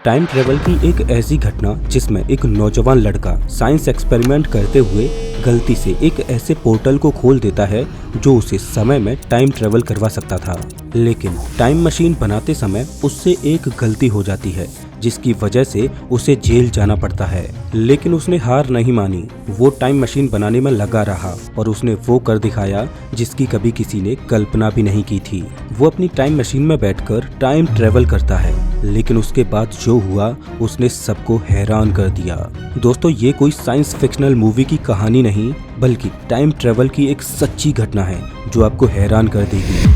Time travel की एक ऐसी घटना जिसमें एक नौजवान लड़का साइंस एक्सपेरिमेंट करते हुए गलती से एक ऐसे पोर्टल को खोल देता है जो उसे समय में टाइम ट्रेवल करवा सकता था। लेकिन टाइम मशीन बनाते समय उससे एक गलती हो जाती है जिसकी वजह से उसे जेल जाना पड़ता है। लेकिन उसने हार नहीं मानी, वो टाइम मशीन बनाने में लगा रहा और उसने वो कर दिखाया जिसकी कभी किसी ने कल्पना भी नहीं की थी। वो अपनी टाइम मशीन में बैठकर टाइम ट्रेवल करता है, लेकिन उसके बाद जो हुआ उसने सबको हैरान कर दिया। दोस्तों, ये कोई साइंस फिक्शनल मूवी की कहानी नहीं बल्कि टाइम ट्रेवल की एक सच्ची घटना है जो आपको हैरान कर देगी।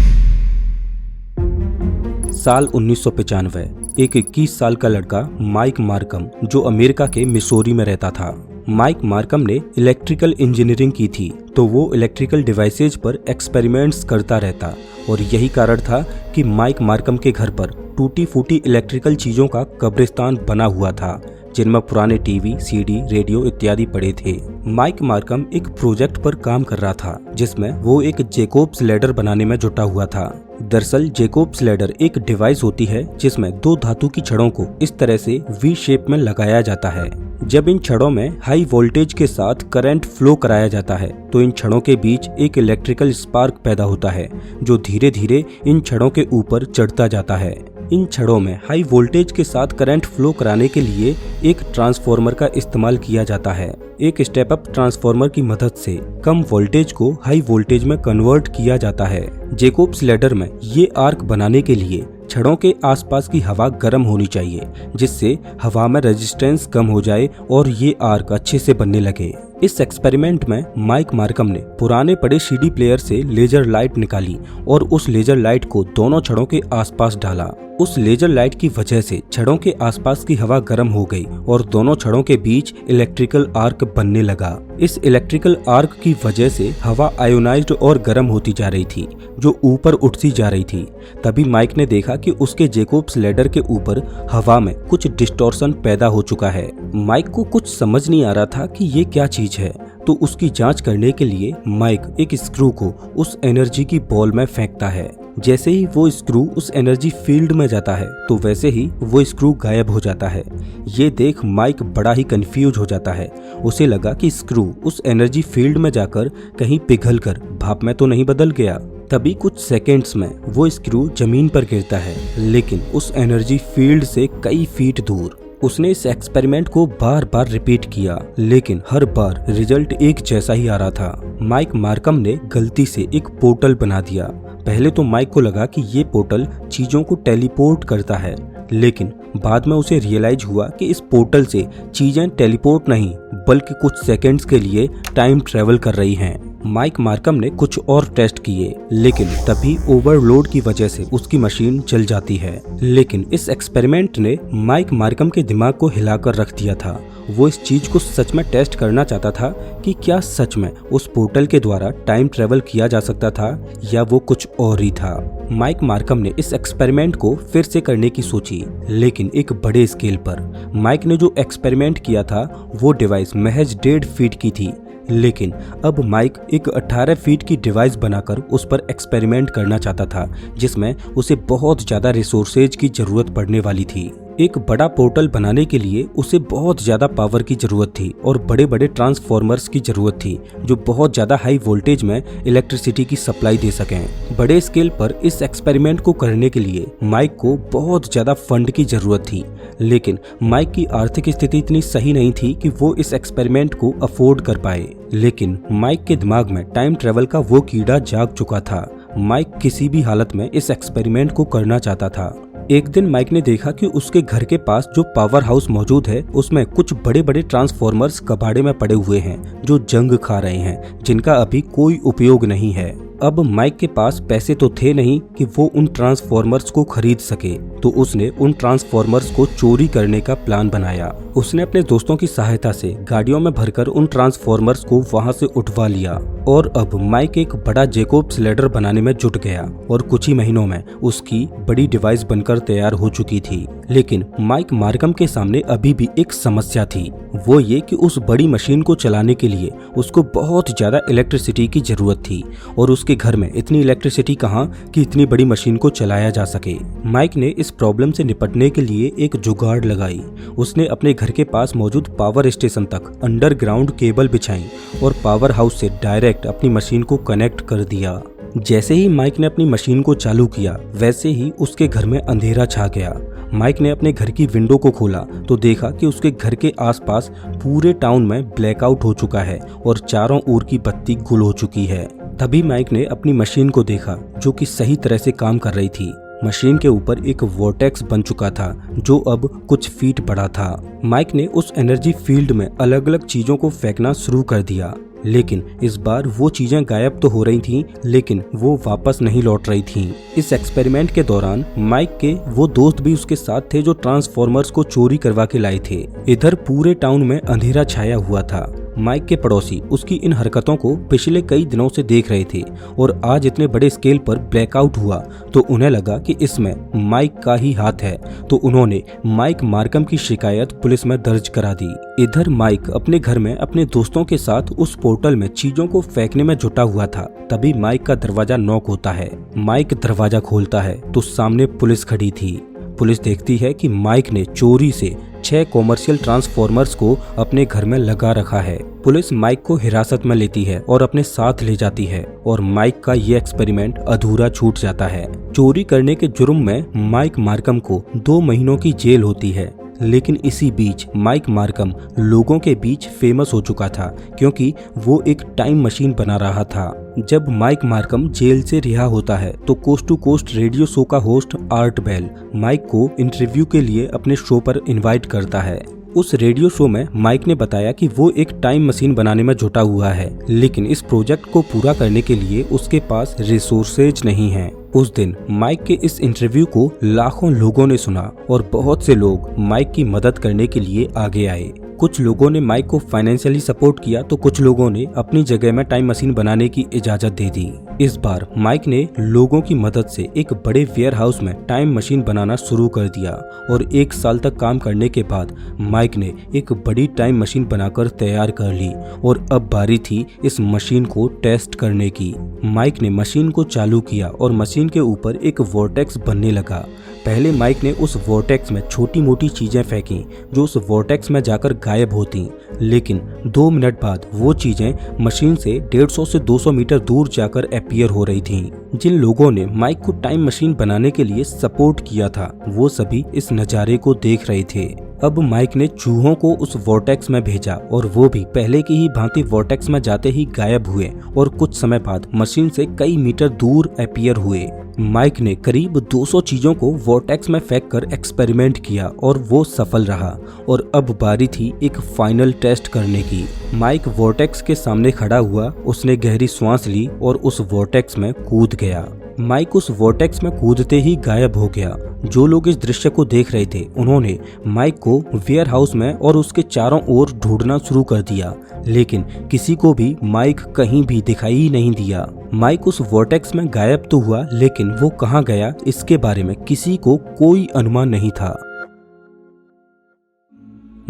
साल 1995 एक 21 साल का लड़का माइक मार्कम जो अमेरिका के मिसौरी में रहता था। माइक मार्कम ने इलेक्ट्रिकल इंजीनियरिंग की थी, तो वो इलेक्ट्रिकल डिवाइसेज पर एक्सपेरिमेंट्स करता रहता और यही कारण था कि माइक मार्कम के घर पर टूटी फूटी इलेक्ट्रिकल चीजों का कब्रिस्तान बना हुआ था जिनमें पुराने टीवी, सीडी, रेडियो इत्यादि पड़े थे। माइक मार्कम एक प्रोजेक्ट पर काम कर रहा था जिसमें वो एक जैकोब्स लैडर बनाने में जुटा हुआ था। दरअसल जैकोब्स लैडर एक डिवाइस होती है जिसमें दो धातु की छड़ों को इस तरह से वी शेप में लगाया जाता है। जब इन छड़ों में हाई वोल्टेज के साथ करंट फ्लो कराया जाता है तो इन छड़ों के बीच एक इलेक्ट्रिकल स्पार्क पैदा होता है जो धीरे धीरे इन छड़ों के ऊपर चढ़ता जाता है। इन छड़ों में हाई वोल्टेज के साथ करंट फ्लो कराने के लिए एक ट्रांसफार्मर का इस्तेमाल किया जाता है। एक स्टेप अप ट्रांसफार्मर की मदद से कम वोल्टेज को हाई वोल्टेज में कन्वर्ट किया जाता है। जैकोब्स लैडर में ये आर्क बनाने के लिए छड़ों के आसपास की हवा गर्म होनी चाहिए जिससे हवा में रेजिस्टेंस कम हो जाए और ये आर्क अच्छे से बनने लगे। इस एक्सपेरिमेंट में माइक मार्कम ने पुराने पड़े सीडी प्लेयर से लेजर लाइट निकाली और उस लेजर लाइट को दोनों छड़ों के आसपास डाला। उस लेजर लाइट की वजह से छड़ों के आसपास की हवा गर्म हो गई और दोनों छड़ों के बीच इलेक्ट्रिकल आर्क बनने लगा। इस इलेक्ट्रिकल आर्क की वजह से हवा आयोनाइज्ड और गर्म होती जा रही थी जो ऊपर उठती जा रही थी। तभी माइक ने देखा कि उसके जैकोब्स लैडर के ऊपर हवा में कुछ डिस्टॉर्शन पैदा हो चुका है। माइक को कुछ समझ नहीं आ रहा था कि ये क्या चीज है, तो उसकी जांच करने के लिए माइक एक स्क्रू को उस एनर्जी की बॉल में फेंकता है। जैसे ही वो स्क्रू उस एनर्जी फील्ड में जाता है तो वैसे ही वो स्क्रू गायब हो जाता है। ये देख माइक बड़ा ही कंफ्यूज हो जाता है। उसे लगा कि स्क्रू उस एनर्जी फील्ड में जाकर कहीं पिघल कर भाप में तो नहीं बदल गया। तभी कुछ सेकेंड्स में वो स्क्रू जमीन पर गिरता है, लेकिन उस एनर्जी फील्ड से कई फीट दूर। उसने इस एक्सपेरिमेंट को बार बार रिपीट किया, लेकिन हर बार रिजल्ट एक जैसा ही आ रहा था। माइक मार्कम ने गलती से एक पोर्टल बना दिया। पहले तो माइक को लगा कि ये पोर्टल चीजों को टेलीपोर्ट करता है, लेकिन बाद में उसे रियलाइज हुआ कि इस पोर्टल से चीजें टेलीपोर्ट नहीं बल्कि कुछ सेकंड्स के लिए टाइम ट्रेवल कर रही हैं। माइक मार्कम ने कुछ और टेस्ट किए, लेकिन तभी ओवरलोड की वजह से उसकी मशीन जल जाती है। लेकिन इस एक्सपेरिमेंट ने माइक मार्कम के दिमाग को हिलाकर रख दिया था। वो इस चीज को सच में टेस्ट करना चाहता था कि क्या सच में उस पोर्टल के द्वारा टाइम ट्रेवल किया जा सकता था या वो कुछ और ही था। माइक मार्कम ने इस एक्सपेरिमेंट को फिर से करने की सोची, लेकिन एक बड़े स्केल पर। माइक ने जो एक्सपेरिमेंट किया था वो डिवाइस महज 1.5 फीट की थी, लेकिन अब माइक एक 18 फीट की डिवाइस बनाकर उस पर एक्सपेरिमेंट करना चाहता था जिसमें उसे बहुत ज्यादा रिसोर्सेज की जरूरत पड़ने वाली थी। एक बड़ा पोर्टल बनाने के लिए उसे बहुत ज्यादा पावर की जरूरत थी और बड़े बड़े ट्रांसफॉर्मर्स की जरूरत थी जो बहुत ज्यादा हाई वोल्टेज में इलेक्ट्रिसिटी की सप्लाई दे सकें। बड़े स्केल पर इस एक्सपेरिमेंट को करने के लिए माइक को बहुत ज्यादा फंड की जरूरत थी, लेकिन माइक की आर्थिक स्थिति इतनी सही नहीं थी कि वो इस एक्सपेरिमेंट को अफोर्ड कर पाए। लेकिन माइक के दिमाग में टाइम ट्रेवल का वो कीड़ा जाग चुका था। माइक किसी भी हालत में इस एक्सपेरिमेंट को करना चाहता था। एक दिन माइक ने देखा कि उसके घर के पास जो पावर हाउस मौजूद है उसमें कुछ बड़े बड़े ट्रांसफॉर्मर्स कबाड़े में पड़े हुए हैं जो जंग खा रहे हैं, जिनका अभी कोई उपयोग नहीं है। अब माइक के पास पैसे तो थे नहीं कि वो उन ट्रांसफॉर्मर्स को खरीद सके, तो उसने उन ट्रांसफॉर्मर्स को चोरी करने का प्लान बनाया। उसने अपने दोस्तों की सहायता से गाड़ियों में भरकर उन ट्रांसफॉर्मर्स को वहां से उठवा लिया और अब माइक एक बड़ा जैकोब्स लैडर बनाने में जुट गया और कुछ ही महीनों में उसकी बड़ी डिवाइस बनकर तैयार हो चुकी थी। लेकिन माइक मार्कम के सामने अभी भी एक समस्या थी। वो ये कि उस बड़ी मशीन को चलाने के लिए उसको बहुत ज्यादा इलेक्ट्रिसिटी की जरूरत थी और उसके घर में इतनी इलेक्ट्रिसिटी कहाँ कि इतनी बड़ी मशीन को चलाया जा सके। माइक ने इस प्रॉब्लम से निपटने के लिए एक जुगाड़ लगाई। उसने अपने घर के पास मौजूद पावर स्टेशन तक अंडरग्राउंड केबल बिछाई और पावर हाउस से डायरेक्ट अपनी मशीन को कनेक्ट कर दिया। जैसे ही माइक ने अपनी मशीन को चालू किया वैसे ही उसके घर में अंधेरा छा गया। माइक ने अपने घर की विंडो को खोला तो देखा कि उसके घर के आसपास पूरे टाउन में ब्लैकआउट हो चुका है और चारों ओर की बत्ती गुल हो चुकी है। तभी माइक ने अपनी मशीन को देखा जो कि सही तरह से काम कर रही थी। मशीन के ऊपर एक वोर्टेक्स बन चुका था जो अब कुछ फीट बड़ा था। माइक ने उस एनर्जी फील्ड में अलग अलग चीजों को फेंकना शुरू कर दिया, लेकिन इस बार वो चीजें गायब तो हो रही थीं, लेकिन वो वापस नहीं लौट रही थीं। इस एक्सपेरिमेंट के दौरान माइक के वो दोस्त भी उसके साथ थे जो ट्रांसफॉर्मर्स को चोरी करवा के लाए थे। इधर पूरे टाउन में अंधेरा छाया हुआ था। माइक के पड़ोसी उसकी इन हरकतों को पिछले कई दिनों से देख रहे थे और आज इतने बड़े स्केल पर ब्लैकआउट हुआ तो उन्हें लगा कि इसमें माइक का ही हाथ है, तो उन्होंने माइक मार्कम की शिकायत पुलिस में दर्ज करा दी। इधर माइक अपने घर में अपने दोस्तों के साथ उस पोर्टल में चीजों को फेंकने में जुटा हुआ था। तभी माइक का दरवाजा नॉक होता है। माइक दरवाजा खोलता है तो सामने पुलिस खड़ी थी। पुलिस देखती है कि माइक ने चोरी से 6 कॉमर्शियल ट्रांसफॉर्मर्स को अपने घर में लगा रखा है। पुलिस माइक को हिरासत में लेती है और अपने साथ ले जाती है और माइक का ये एक्सपेरिमेंट अधूरा छूट जाता है। चोरी करने के जुर्म में माइक मार्कम को 2 महीनों की जेल होती है। लेकिन इसी बीच माइक मार्कम लोगों के बीच फेमस हो चुका था क्योंकि वो एक टाइम मशीन बना रहा था। जब माइक मार्कम जेल से रिहा होता है तो coast to coast radio show का होस्ट आर्ट बेल माइक को इंटरव्यू के लिए अपने शो पर इनवाइट करता है। उस रेडियो शो में माइक ने बताया कि वो एक टाइम मशीन बनाने में जुटा हुआ है, लेकिन इस प्रोजेक्ट को पूरा करने के लिए उसके पास रिसोर्सेज नहीं है। उस दिन माइक के इस इंटरव्यू को लाखों लोगों ने सुना और बहुत से लोग माइक की मदद करने के लिए आगे आए। कुछ लोगों ने माइक को फाइनेंशियली सपोर्ट किया तो कुछ लोगों ने अपनी जगह में टाइम मशीन बनाने की इजाजत दे दी। इस बार माइक ने लोगों की मदद से एक बड़े वेयर हाउस में टाइम मशीन बनाना शुरू कर दिया और 1 साल तक काम करने के बाद माइक ने एक बड़ी टाइम मशीन बनाकर तैयार कर ली और अब बारी थी इस मशीन को टेस्ट करने की। माइक ने मशीन को चालू किया और मशीन के ऊपर एक वोर्टेक्स बनने लगा। पहले माइक ने उस वोर्टेक्स में छोटी मोटी चीजें फेंकी जो उस वोर्टेक्स में जाकर गायब होती, लेकिन 2 मिनट बाद वो चीजें मशीन से 150 से 200 मीटर दूर जाकर अपीयर हो रही थीं। जिन लोगों ने माइक को टाइम मशीन बनाने के लिए सपोर्ट किया था वो सभी इस नज़ारे को देख रहे थे। अब माइक ने चूहों को उस वोर्टेक्स में भेजा और वो भी पहले की ही भांति वोर्टेक्स में जाते ही गायब हुए और कुछ समय बाद मशीन से कई मीटर दूर अपीयर हुए। माइक ने करीब 200 चीजों को वोर्टेक्स में फेंककर एक्सपेरिमेंट किया और वो सफल रहा और अब बारी थी एक फाइनल टेस्ट करने की। माइक वोर्टेक्स के सामने खड़ा हुआ, उसने गहरी सांस ली और उस वोर्टेक्स में कूद गया। माइक उस वोर्टेक्स में कूदते ही गायब हो गया। जो लोग इस दृश्य को देख रहे थे उन्होंने माइक को वेयर हाउस में और उसके चारों ओर ढूंढना शुरू कर दिया, लेकिन किसी को भी माइक कहीं भी दिखाई ही नहीं दिया। माइक उस वोर्टेक्स में गायब तो हुआ, लेकिन वो कहाँ गया इसके बारे में किसी को कोई अनुमान नहीं था।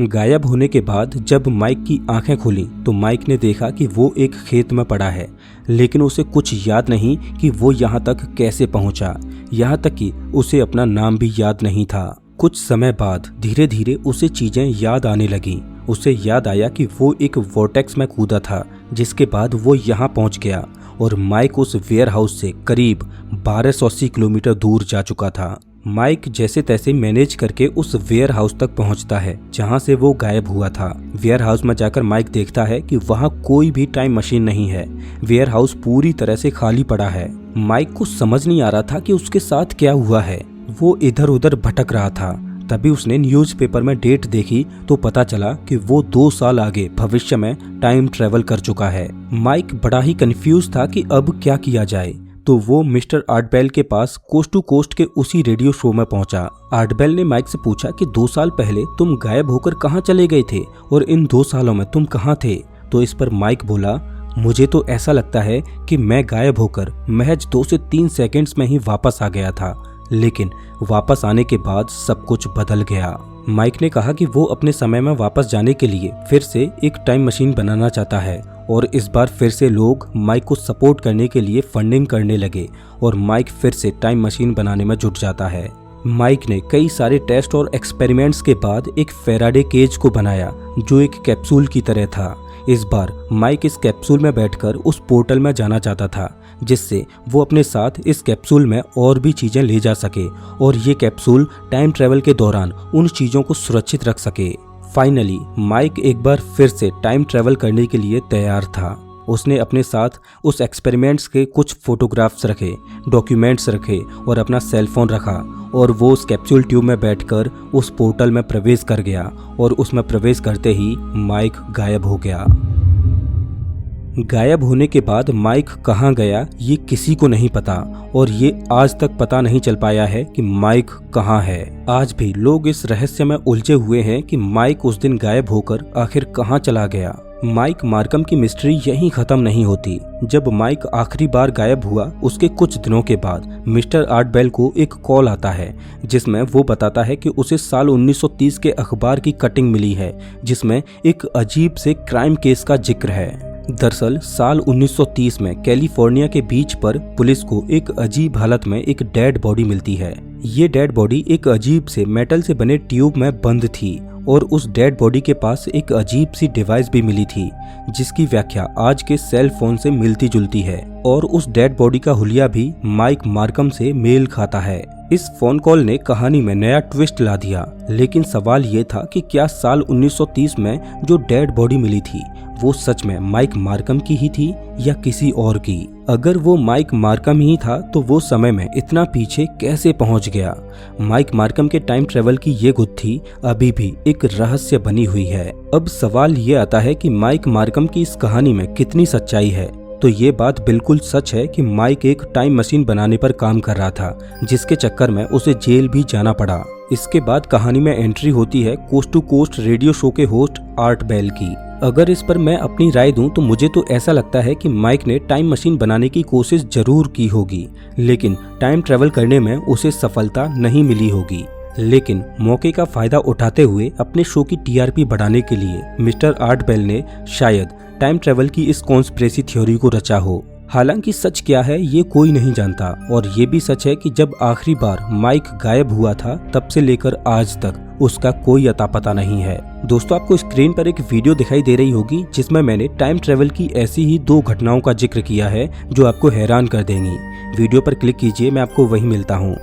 गायब होने के बाद जब माइक की आंखें खुली तो माइक ने देखा कि वो एक खेत में पड़ा है, लेकिन उसे कुछ याद नहीं कि वो यहाँ तक कैसे पहुँचा। यहाँ तक कि उसे अपना नाम भी याद नहीं था। कुछ समय बाद धीरे धीरे उसे चीजें याद आने लगी। उसे याद आया कि वो एक वोर्टेक्स में कूदा था, जिसके बाद वो यहाँ पहुँच गया और माइक उस वेयर हाउस से करीब 1280 किलोमीटर दूर जा चुका था। माइक जैसे तैसे मैनेज करके उस वेयर हाउस तक पहुंचता है जहां से वो गायब हुआ था। वेयर हाउस में जाकर माइक देखता है कि वहां कोई भी टाइम मशीन नहीं है। वेयर हाउस पूरी तरह से खाली पड़ा है। माइक को समझ नहीं आ रहा था कि उसके साथ क्या हुआ है। वो इधर उधर भटक रहा था। तभी उसने न्यूज़पेपर में डेट देखी तो पता चला कि वो 2 साल आगे भविष्य में टाइम ट्रेवल कर चुका है। माइक बड़ा ही कंफ्यूज था कि अब क्या किया जाए, तो वो मिस्टर आर्टबेल के पास कोस्ट टू कोस्ट के उसी रेडियो शो में पहुंचा। आर्टबेल ने माइक से पूछा कि 2 साल पहले तुम गायब होकर कहां चले गए थे और इन 2 सालों में तुम कहां थे। तो इस पर माइक बोला, मुझे तो ऐसा लगता है कि मैं गायब होकर महज 2 से 3 सेकंड्स में ही वापस आ गया था, लेकिन वापस आने के बाद सब कुछ बदल गया। माइक ने कहा कि वो अपने समय में वापस जाने के लिए फिर से एक टाइम मशीन बनाना चाहता है और इस बार फिर से लोग माइक को सपोर्ट करने के लिए फंडिंग करने लगे और माइक फिर से टाइम मशीन बनाने में जुट जाता है। माइक ने कई सारे टेस्ट और एक्सपेरिमेंट्स के बाद एक फेराडे केज को बनाया जो एक कैप्सूल की तरह था। इस बार माइक इस कैप्सूल में बैठकर उस पोर्टल में जाना चाहता था जिससे वो अपने साथ इस कैप्सूल में और भी चीजें ले जा सके और ये कैप्सूल टाइम ट्रेवल के दौरान उन चीजों को सुरक्षित रख सके। फाइनली माइक एक बार फिर से टाइम ट्रेवल करने के लिए तैयार था। उसने अपने साथ उस एक्सपेरिमेंट्स के कुछ फोटोग्राफ्स रखे, डॉक्यूमेंट्स रखे और अपना सेल फोन रखा और वो उस कैप्सूल ट्यूब में बैठकर उस पोर्टल में प्रवेश कर गया और उसमें प्रवेश करते ही माइक गायब हो गया। गायब होने के बाद माइक कहाँ गया ये किसी को नहीं पता और ये आज तक पता नहीं चल पाया है कि माइक कहाँ है। आज भी लोग इस रहस्य में उलझे हुए हैं कि माइक उस दिन गायब होकर आखिर कहाँ चला गया। माइक मार्कम की मिस्ट्री यहीं खत्म नहीं होती। जब माइक आखिरी बार गायब हुआ उसके कुछ दिनों के बाद मिस्टर आर्ट बेल को एक कॉल आता है जिसमें वो बताता है कि उसे साल 1930 के अखबार की कटिंग मिली है जिसमें एक अजीब से क्राइम केस का जिक्र है। दरअसल साल 1930 में कैलिफोर्निया के बीच पर पुलिस को एक अजीब हालत में एक डेड बॉडी मिलती है। ये डेड बॉडी एक अजीब से मेटल से बने ट्यूब में बंद थी और उस डेड बॉडी के पास एक अजीब सी डिवाइस भी मिली थी जिसकी व्याख्या आज के सेल फोन से मिलती जुलती है और उस डेड बॉडी का हुलिया भी माइक मार्कम से मेल खाता है। इस फोन कॉल ने कहानी में नया ट्विस्ट ला दिया, लेकिन सवाल ये था कि क्या साल 1930 में जो डेड बॉडी मिली थी वो सच में माइक मार्कम की ही थी या किसी और की। अगर वो माइक मार्कम ही था तो वो समय में इतना पीछे कैसे पहुंच गया। माइक मार्कम के टाइम ट्रेवल की ये गुत्थी अभी भी एक रहस्य बनी हुई है। अब सवाल ये आता है कि माइक मार्कम की इस कहानी में कितनी सच्चाई है। तो ये बात बिल्कुल सच है कि माइक एक टाइम मशीन बनाने पर काम कर रहा था जिसके चक्कर में उसे जेल भी जाना पड़ा। इसके बाद कहानी में एंट्री होती है coast to coast radio show के होस्ट आर्ट बेल की। अगर इस पर मैं अपनी राय दूं तो मुझे तो ऐसा लगता है कि माइक ने टाइम मशीन बनाने की कोशिश जरूर की होगी लेकिन टाइम ट्रेवल करने में उसे सफलता नहीं मिली होगी। लेकिन मौके का फायदा उठाते हुए अपने शो की टीआरपी बढ़ाने के लिए मिस्टर आर्ट बेल ने शायद टाइम ट्रेवल की इस कॉन्स्पिरेसी थ्योरी को रचा हो। हालांकि सच क्या है ये कोई नहीं जानता और ये भी सच है कि जब आखिरी बार माइक गायब हुआ था तब से लेकर आज तक उसका कोई अता पता नहीं है। दोस्तों आपको स्क्रीन पर एक वीडियो दिखाई दे रही होगी जिसमें मैंने टाइम ट्रेवल की ऐसी ही 2 घटनाओं का जिक्र किया है जो आपको हैरान कर देंगी। वीडियो पर क्लिक कीजिए, मैं आपको वहीं मिलता हूँ।